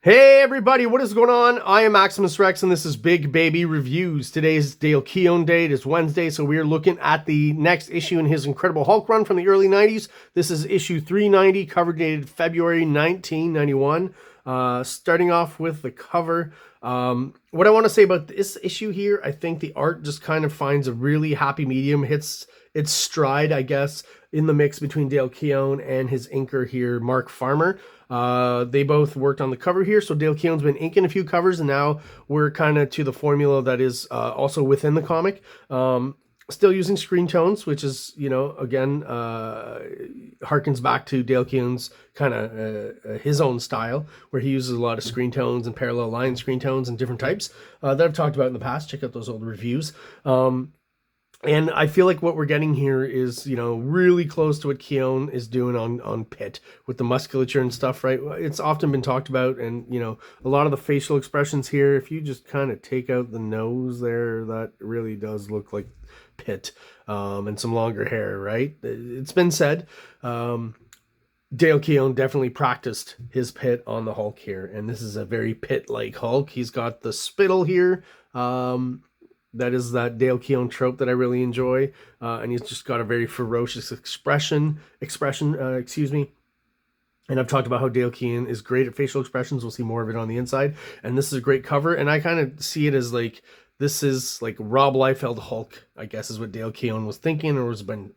Hey everybody, what is going on? I am Maximus Rex and this is Big Baby Reviews. Today's Dale Keown Day. It is Wednesday, so we are looking at the next issue in his Incredible Hulk run from the early 90s. This is issue 390, cover dated February 1991. Starting off with the cover. What I want to say about this issue here, I think the art just kind of finds a really happy medium, hits its stride, I guess, in the mix between Dale Keown and his inker here, Mark Farmer. They both worked on the cover here, so Dale Keown's been inking a few covers, and now we're kind of to the formula that is also within the comic. Still using screen tones, which is, you know, again, harkens back to Dale Keown's kind of his own style, where he uses a lot of screen tones and parallel line screen tones and different types that I've talked about in the past. Check out those old reviews. And I feel like what we're getting here is, you know, really close to what Keown is doing on Pitt with the musculature and stuff, right? It's often been talked about, and, you know, a lot of the facial expressions here, if you just kind of take out the nose there, that really does look like Pitt, and some longer hair, right? It's been said, Dale Keown definitely practiced his Pitt on the Hulk here, and this is a very Pitt-like Hulk. He's got the spittle here, that is that Dale Keown trope that I really enjoy, and he's just got a very ferocious expression, excuse me. And I've talked about how Dale Keown is great at facial expressions. We'll see more of it on the inside, and this is a great cover. And I kind of see it as like, this is like Rob Liefeld Hulk, I guess, is what Dale Keown was thinking or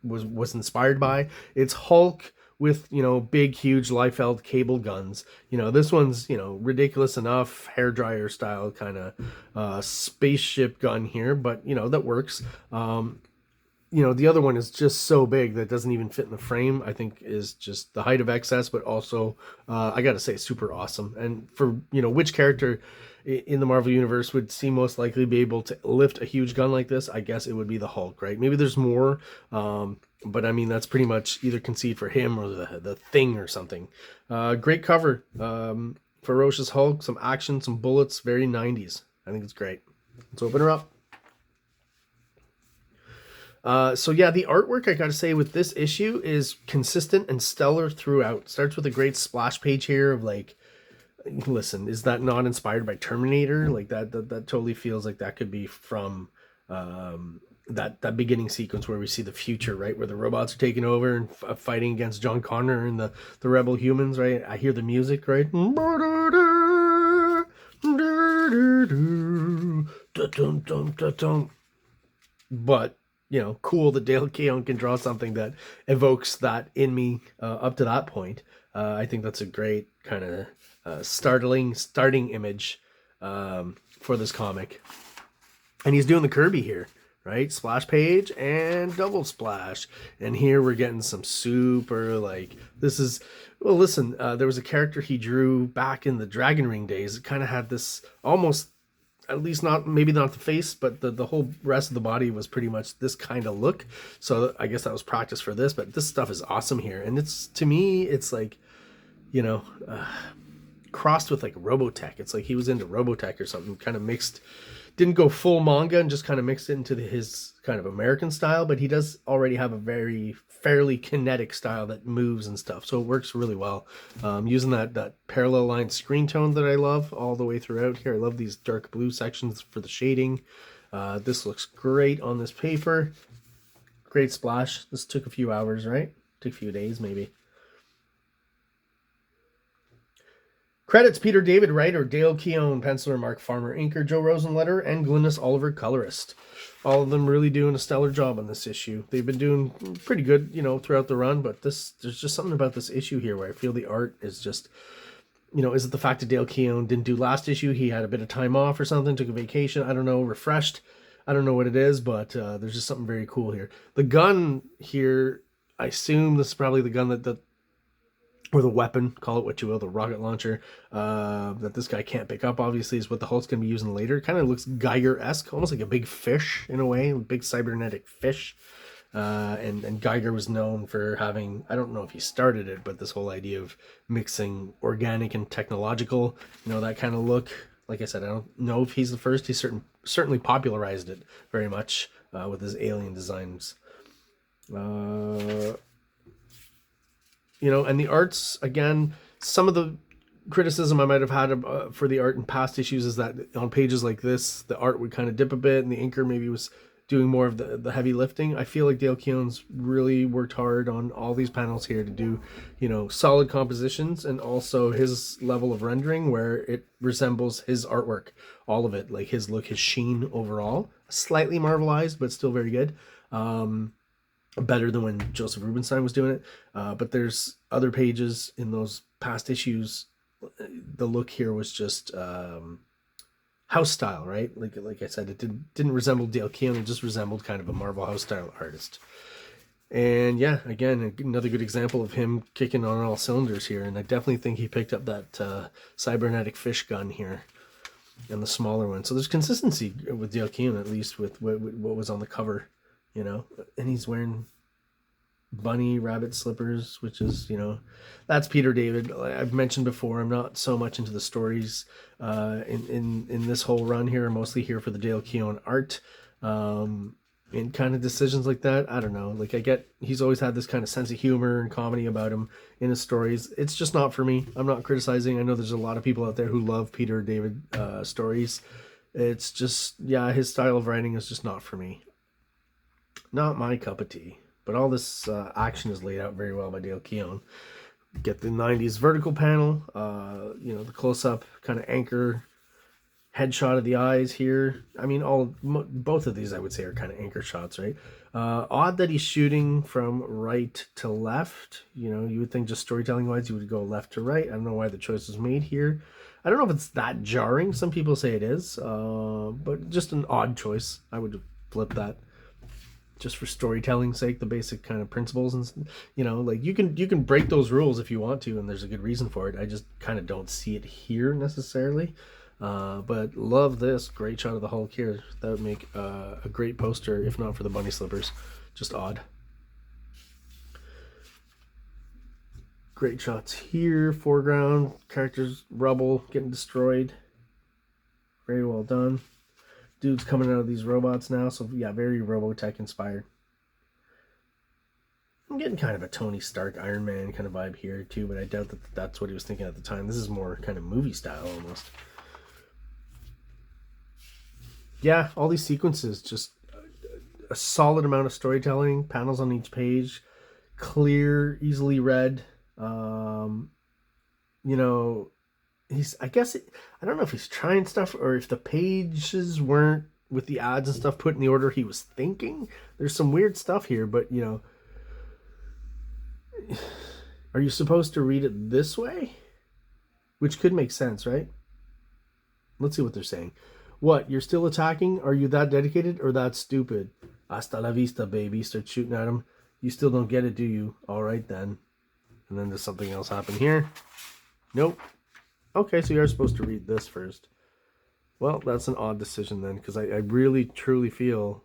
was inspired by. It's Hulk with, you know, big, huge Liefeld cable guns. You know, this one's, you know, ridiculous enough, hairdryer style kind of spaceship gun here, but, you know, that works. You know, the other one is just so big that doesn't even fit in the frame. I think is just the height of excess, but also, I gotta say, super awesome. And for, you know, which character in the Marvel Universe would seem most likely be able to lift a huge gun like this, I guess it would be the Hulk, right? Maybe there's more, but I mean, that's pretty much either conceit for him or the Thing or something. Great cover. Ferocious Hulk, some action, some bullets, very 90s. I think it's great. Let's open her up. So yeah, the artwork, I gotta say, with this issue is consistent and stellar throughout. Starts with a great splash page here of like, listen, is that not inspired by Terminator? Like that totally feels like that could be from that beginning sequence where we see the future, right, where the robots are taking over and fighting against John Connor and the rebel humans, right? I hear the music, right? But, you know, cool that Dale Keown can draw something that evokes that in me up to that point. I think that's a great kind of starting image for this comic. And he's doing the Kirby here, right? Splash page and double splash. And here we're getting some super, like, this is, well, listen, there was a character he drew back in the Dragon Ring days. It kind of had this almost, at least not, maybe not the face, but the whole rest of the body was pretty much this kind of look. So I guess that was practice for this, but this stuff is awesome here. And it's, to me, it's like, you know, crossed with like Robotech. It's like he was into Robotech or something, kind of mixed, didn't go full manga and just kind of mixed it into his kind of American style, but he does already have a very fairly kinetic style that moves and stuff, so it works really well. Using that parallel line screen tone that I love all the way throughout here. I love these dark blue sections for the shading. This looks great on this paper. Great splash. This took a few hours, right? Took a few days maybe. Credits: Peter David, writer; Dale Keown, penciler; Mark Farmer, inker; Joe Rosenletter, and Glynis Oliver, colorist. All of them really doing a stellar job on this issue. They've been doing pretty good, you know, throughout the run, but there's just something about this issue here where I feel the art is just, you know, is it the fact that Dale Keown didn't do last issue? He had a bit of time off or something, took a vacation, I don't know, refreshed. I don't know what it is, but there's just something very cool here. The gun here, I assume this is probably the gun that or the weapon, call it what you will, the rocket launcher, that this guy can't pick up, obviously, is what the Hulk's going to be using later. It kind of looks Geiger-esque, almost like a big fish in a way, a big cybernetic fish. And Geiger was known for having, I don't know if he started it, but this whole idea of mixing organic and technological, you know, that kind of look. Like I said, I don't know if he's the first. He certainly popularized it very much with his alien designs. You know, and the arts, again, some of the criticism I might have had for the art in past issues is that on pages like this, the art would kind of dip a bit and the inker maybe was doing more of the heavy lifting. I feel like Dale Keown's really worked hard on all these panels here to do, you know, solid compositions, and also his level of rendering where it resembles his artwork, all of it, like his look, his sheen overall, slightly marvelized, but still very good. Better than when Joseph Rubinstein was doing it. But there's other pages in those past issues. The look here was just house style, right? Like I said, it didn't resemble Dale Keown. It just resembled kind of a Marvel house style artist. And yeah, again, another good example of him kicking on all cylinders here. And I definitely think he picked up that cybernetic fish gun here and the smaller one. So there's consistency with Dale Keown, at least with what was on the cover, you know. And he's wearing bunny rabbit slippers, which is, you know, that's Peter David. I've mentioned before, I'm not so much into the stories in this whole run here. I'm mostly here for the Dale Keown art and kind of decisions like that. I don't know, like I get he's always had this kind of sense of humor and comedy about him in his stories. It's just not for me. I'm not criticizing. I know there's a lot of people out there who love Peter David stories. It's just, yeah, his style of writing is just not for me. Not my cup of tea. But all this action is laid out very well by Dale Keown. Get the 90s vertical panel, you know, the close-up kind of anchor headshot of the eyes here. I mean, both of these I would say are kind of anchor shots, right? Odd that he's shooting from right to left. You know, you would think just storytelling-wise you would go left to right. I don't know why the choice was made here. I don't know if it's that jarring. Some people say it is, but just an odd choice. I would flip that. Just for storytelling's sake, the basic kind of principles, and you know, like you can break those rules if you want to, and there's a good reason for it. I just kind of don't see it here necessarily, but love this great shot of the Hulk here. That would make a great poster, if not for the bunny slippers. Just odd. Great shots here. Foreground characters, rubble getting destroyed. Very well done. Dude's coming out of these robots now, so yeah, very Robotech inspired. I'm getting kind of a Tony Stark, Iron Man kind of vibe here too, but I doubt that that's what he was thinking at the time. This is more kind of movie style almost. Yeah, all these sequences, just a solid amount of storytelling, panels on each page, clear, easily read. You know, I guess I don't know if he's trying stuff or if the pages weren't with the ads and stuff put in the order he was thinking. There's some weird stuff here, but you know, are you supposed to read it this way? Which could make sense, right? Let's see what they're saying. What, you're still attacking? Are you that dedicated or that stupid? Hasta la vista, baby. Start shooting at him. You still don't get it, do you? All right, then. And then there's something else happen here. Nope. Okay, so you're supposed to read this first. Well, that's an odd decision then, because I really, truly feel,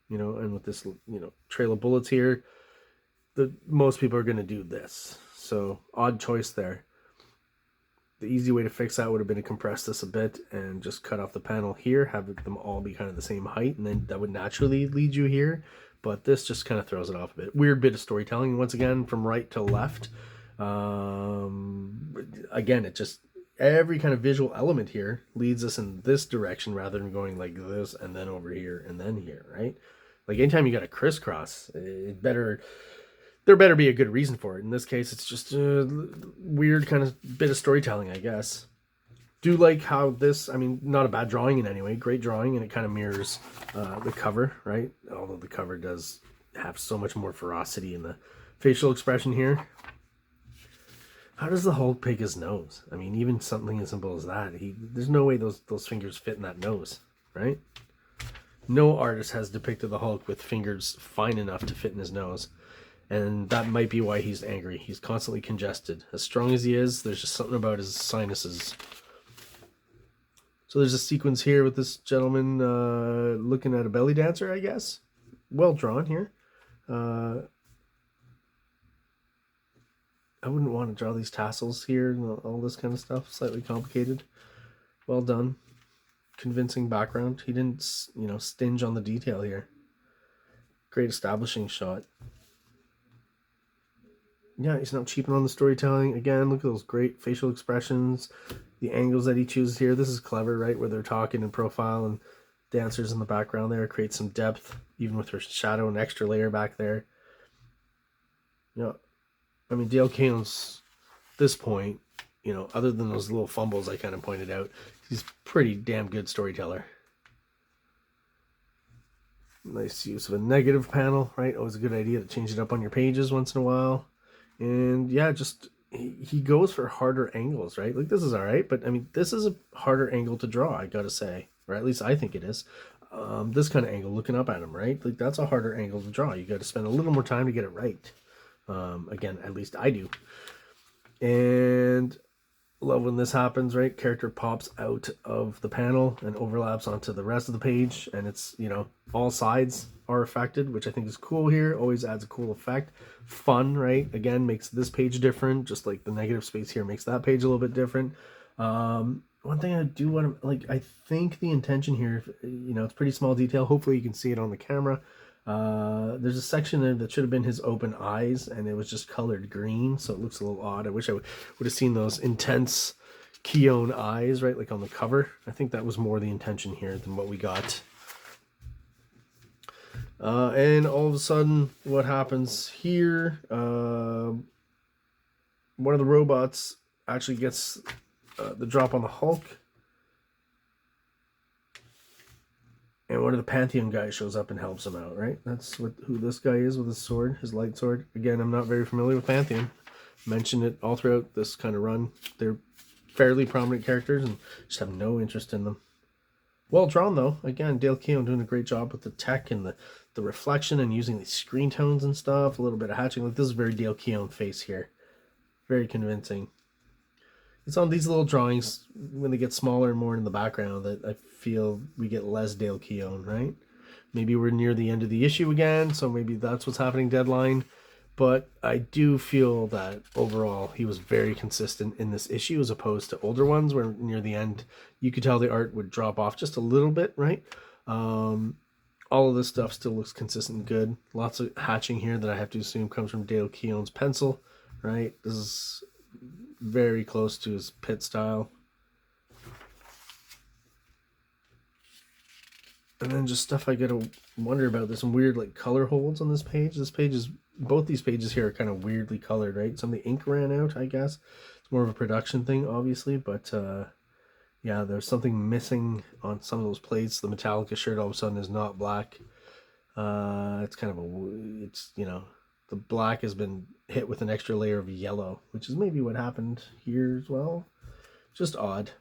you know, and with this, you know, trail of bullets here, that most people are going to do this. So, odd choice there. The easy way to fix that would have been to compress this a bit and just cut off the panel here, have them all be kind of the same height, and then that would naturally lead you here. But this just kind of throws it off a bit. Weird bit of storytelling, once again, from right to left. Again, it just... every kind of visual element here leads us in this direction rather than going like this and then over here and then here, right? Like anytime you got a crisscross, there better be a good reason for it. In this case, it's just a weird kind of bit of storytelling, I guess. Do like how this, I mean, not a bad drawing in any way, great drawing, and it kind of mirrors the cover, right? Although the cover does have so much more ferocity in the facial expression here. How does the Hulk pick his nose? I mean, even something as simple as that. There's no way those fingers fit in that nose, right? No artist has depicted the Hulk with fingers fine enough to fit in his nose. And that might be why he's angry. He's constantly congested. As strong as he is, there's just something about his sinuses. So there's a sequence here with this gentleman looking at a belly dancer, I guess. Well drawn here. I wouldn't want to draw these tassels here and all this kind of stuff. Slightly complicated. Well done. Convincing background. He didn't, you know, stinge on the detail here. Great establishing shot. Yeah, he's not cheaping on the storytelling. Again, look at those great facial expressions, the angles that he chooses here. This is clever, right? Where they're talking in profile and dancers in the background there create some depth, even with her shadow and extra layer back there. You know, I mean, Dale Keown's this point, you know, other than those little fumbles I kind of pointed out, he's pretty damn good storyteller. Nice use of a negative panel, right? Always a good idea to change it up on your pages once in a while. And yeah, just he goes for harder angles, right? Like this is all right, but I mean, this is a harder angle to draw, I gotta say, or at least I think it is. This kind of angle, looking up at him, right? Like that's a harder angle to draw. You got to spend a little more time to get it right. Again, at least I do. And love when this happens, right? Character pops out of the panel and overlaps onto the rest of the page, and it's, you know, all sides are affected, which I think is cool here. Always adds a cool effect. Fun, right? Again, makes this page different, just like the negative space here makes that page a little bit different. One thing I do want to, like, I think the intention here, you know, it's pretty small detail. Hopefully you can see it on the camera. There's a section there that should have been his open eyes, and it was just colored green, so it looks a little odd. I wish I would have seen those intense KEOWN eyes, right, like on the cover. I think that was more the intention here than what we got. And all of a sudden, what happens here, one of the robots actually gets the drop on the Hulk, and one of the Pantheon guys shows up and helps him out, right? That's who this guy is with his sword, his light sword. Again, I'm not very familiar with Pantheon. Mentioned it all throughout this kind of run. They're fairly prominent characters and just have no interest in them. Well drawn though. Again, Dale Keown doing a great job with the tech and the reflection and using these screen tones and stuff. A little bit of hatching. Like this is very Dale Keown face here. Very convincing. It's on these little drawings when they get smaller and more in the background that I feel we get less Dale Keown, right? Maybe we're near the end of the issue again, so maybe that's what's happening deadline. But I do feel that overall he was very consistent in this issue as opposed to older ones where near the end you could tell the art would drop off just a little bit, right? All of this stuff still looks consistent and good. Lots of hatching here that I have to assume comes from Dale Keown's pencil, right? This is very close to his pit style. And then just stuff I gotta wonder about. There's some weird like color holds on this page. This page is, both these pages here are kind of weirdly colored, right? Some of the ink ran out, I guess. It's more of a production thing, obviously, but yeah, there's something missing on some of those plates. The Metallica shirt all of a sudden is not black. It's kind of it's, you know, the black has been hit with an extra layer of yellow, which is maybe what happened here as well. Just odd.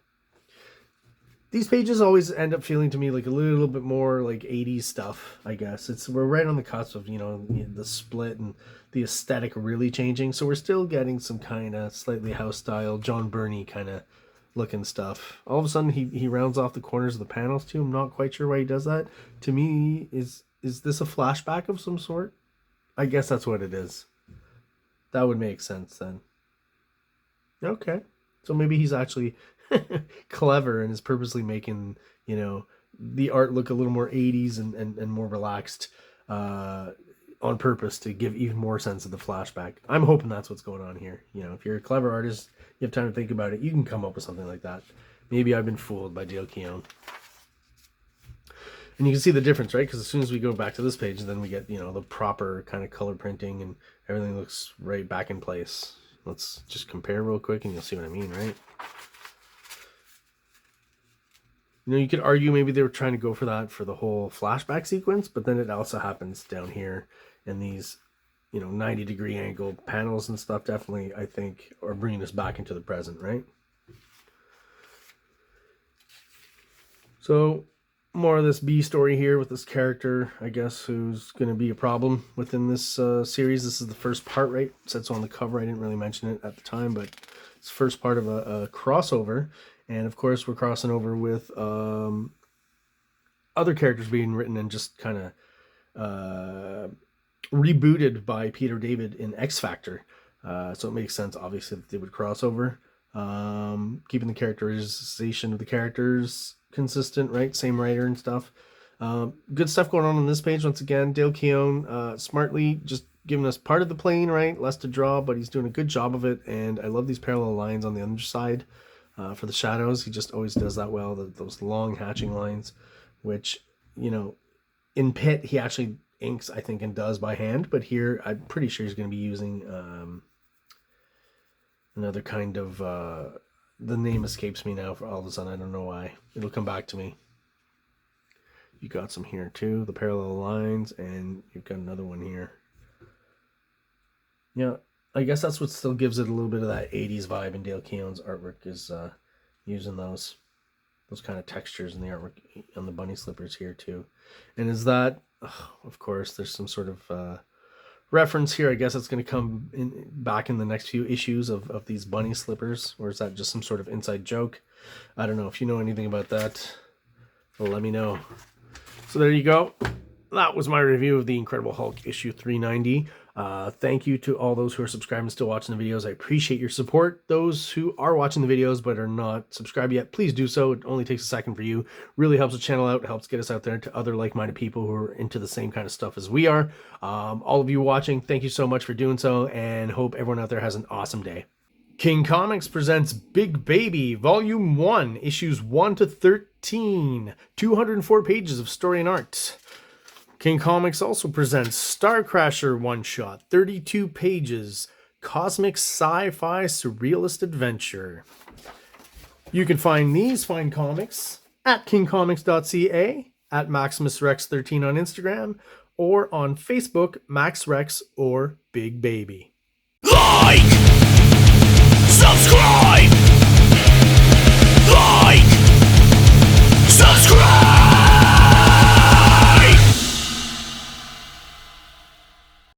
These pages always end up feeling to me like a little bit more like 80s stuff, I guess. We're right on the cusp of, you know, the split and the aesthetic really changing. So we're still getting some kind of slightly house style, John Byrne kind of looking stuff. All of a sudden he rounds off the corners of the panels too. I'm not quite sure why he does that. To me, is this a flashback of some sort? I guess that's what it is. That would make sense then. Okay. So maybe he's actually clever and is purposely making, you know, the art look a little more 80s and more relaxed on purpose to give even more sense of the flashback. I'm hoping that's what's going on here. You know, if you're a clever artist, you have time to think about it, you can come up with something like that. Maybe I've been fooled by Dale Keown. And you can see the difference, right? Because as soon as we go back to this page, then we get, you know, the proper kind of color printing and everything looks right back in place. Let's just compare real quick and you'll see what I mean, right? You know, you could argue maybe they were trying to go for that for the whole flashback sequence, but then it also happens down here in these, you know, 90-degree angle panels and stuff. Definitely, I think, are bringing us back into the present, right? So more of this B story here with this character, I guess, who's going to be a problem within this series. This is the first part, right? It says so on the cover. I didn't really mention it at the time, but it's the first part of a crossover. And of course, we're crossing over with other characters being written and just kind of rebooted by Peter David in X Factor. So it makes sense, obviously, that they would cross over. Keeping the characterization of the characters consistent, right? Same writer and stuff. Good stuff going on this page. Once again, Dale Keown smartly just giving us part of the plane, right? Less to draw, but he's doing a good job of it. And I love these parallel lines on the underside for the shadows. He just always does that well, those long hatching lines, which, you know, in Pit, he actually inks, I think, and does by hand. But here, I'm pretty sure he's going to be using another kind of... the name escapes me now for all of a sudden. I don't know why. It'll come back to me. You got some here too, the parallel lines, and you've got another one here. Yeah, I guess that's what still gives it a little bit of that 80s vibe in Dale Keown's artwork, is using those kind of textures in the artwork on the bunny slippers here too. And is that, of course, there's some sort of reference here. I guess it's going to come back in the next few issues of these bunny slippers, or is that just some sort of inside joke? I don't know. If you know anything about that, well, let me know. So there you go. That was my review of the Incredible Hulk issue 390. Thank you to all those who are subscribed and still watching the videos. I appreciate your support. Those who are watching the videos but are not subscribed yet, please do so. It only takes a second for you. Really helps the channel out. It helps get us out there to other like-minded people who are into the same kind of stuff as we are. All of you watching, thank you so much for doing so, and hope everyone out there has an awesome day. King Comics presents Big Baby, Volume 1, Issues 1 to 13, 204 pages of story and art. King Comics also presents Star Crasher one-shot, 32 pages, cosmic sci-fi surrealist adventure. You can find these fine comics at kingcomics.ca, at MaximusRex13 on Instagram, or on Facebook, MaxRex or Big Baby. Like! Subscribe!